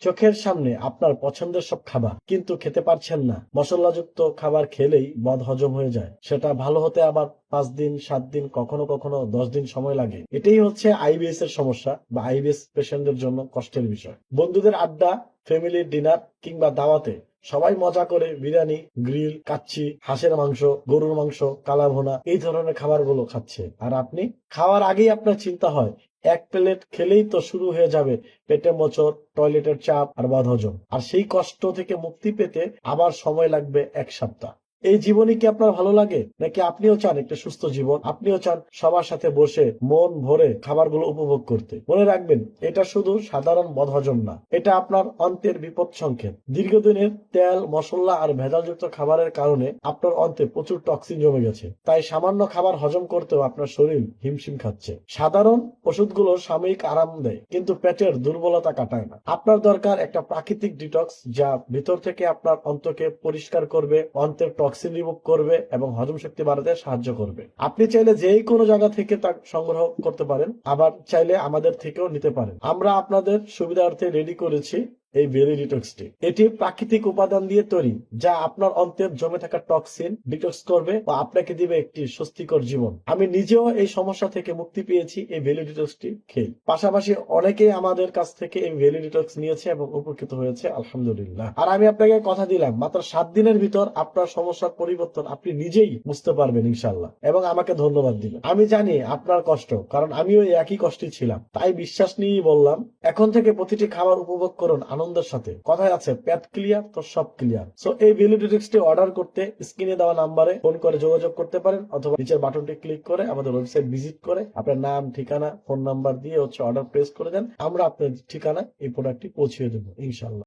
চোখের সামনে আপনার পছন্দের সব খাবার কিন্তু খেতে পারছেন না, মশলাযুক্ত খাবার খেলেই বদ হজম হয়ে যায়, সেটা ভালো হতে আবার 5 দিন 7 দিন কখনো কখনো 10 দিন সময় লাগে। এটাই হচ্ছে আইবিএস এর সমস্যা বা আইবিএস পেশেন্টদের জন্য কষ্টের বিষয়। বন্ধুদের আড্ডা, ফ্যামিলির ডিনার কিংবা দাওয়াতে সবাই মজা করে বিরিয়ানি, গ্রিল, কাচ্চি, হাঁসের মাংস, গরুর মাংস, কালাভুনা এই ধরনের খাবারগুলো খাচ্ছে, আর আপনি খাওয়ার আগেই আপনার চিন্তা হয় এক প্লেট খেলেই তো শুরু হয়ে যাবে পেটে মোচড়, টয়লেটের চাপ আর বদহজম। আর সেই কষ্ট থেকে মুক্তি পেতে আবার সময় লাগবে 1 সপ্তাহ। এই জীবনই কি আপনার ভালো লাগে, নাকি আপনিও চান একটা সুস্থ জীবন? আপনিও চান সবার সাথে বসে মন ভরে খাবারগুলো উপভোগ করতে? মনে রাখবেন, এটা শুধু সাধারণ বদহজম না, এটা আপনার অন্ত্রের বিপদ সংকেত। দীর্ঘদিনের তেল, মশলা আর ভেজালযুক্ত খাবারের কারণে আপনার অন্ত্রে প্রচুর টক্সিন জমে গেছে, তাই সামান্য খাবার হজম করতেও আপনার শরীর হিমশিম খাচ্ছে। সাধারণ ওষুধগুলো সাময়িক আরাম দেয়, কিন্তু পেটের দুর্বলতা কাটায় না। আপনার দরকার একটা প্রাকৃতিক ডিটক্স, যা ভিতর থেকে আপনার অন্তকে পরিষ্কার করবে, অন্ত্রের টক্সিন রিমুভ করবে এবং হজম শক্তি বাড়াতে সাহায্য করবে। আপনি চাইলে যেই কোনো জায়গা থেকে তা সংগ্রহ করতে পারেন, আবার চাইলে আমাদের থেকেও নিতে পারেন। আমরা আপনাদের সুবিধার্থে রেডি করেছি এই বেলি ডিটক্সটি। এটি প্রাকৃতিক উপাদান দিয়ে তৈরি, যা আপনার অন্ত্রের জমে থাকা টক্সিন ডিটক্স করবে ও আপনাকে দিবে একটি স্বস্তিকর জীবন। আমি নিজেও এই সমস্যা থেকে মুক্তি পেয়েছি এই বেলি ডিটক্সটি খেয়ে। পাশাপাশি অনেকেই আমাদের কাছ থেকে এই বেলি ডিটক্স নিয়েছে এবং উপকৃত হয়েছে, আলহামদুলিল্লাহ। আর আমি আপনাকে কথা দিলাম, মাত্র 7 দিনের ভিতর আপনার সমস্যার পরিবর্তন আপনি নিজেই বুঝতে পারবেন ইনশাল্লাহ, এবং আমাকে ধন্যবাদ দিবেন। আমি জানি আপনার কষ্ট, কারণ আমিও এই একই কষ্টে ছিলাম, তাই বিশ্বাস নিয়েই বললাম। এখন থেকে প্রতিটি খাবার উপভোগ করুন আনন্দের সাথে। কথায় আছে, পেট ক্লিয়ার তো সব ক্লিয়ার। সো এই বেলি ডিটক্সটি অর্ডার করতে স্ক্রিনে দেওয়া নাম্বারে ফোন করে যোগাযোগ করতে পারেন, অথবা নিচের বাটনটি ক্লিক করে আমাদের ওয়েবসাইট ভিজিট করে আপনার নাম, ঠিকানা, ফোন নাম্বার দিয়ে অর্ডার প্রেস করে দেন। আমরা আপনার ঠিকানায় এই প্রোডাক্টটি পৌঁছে দেবো ইনশাল্লাহ।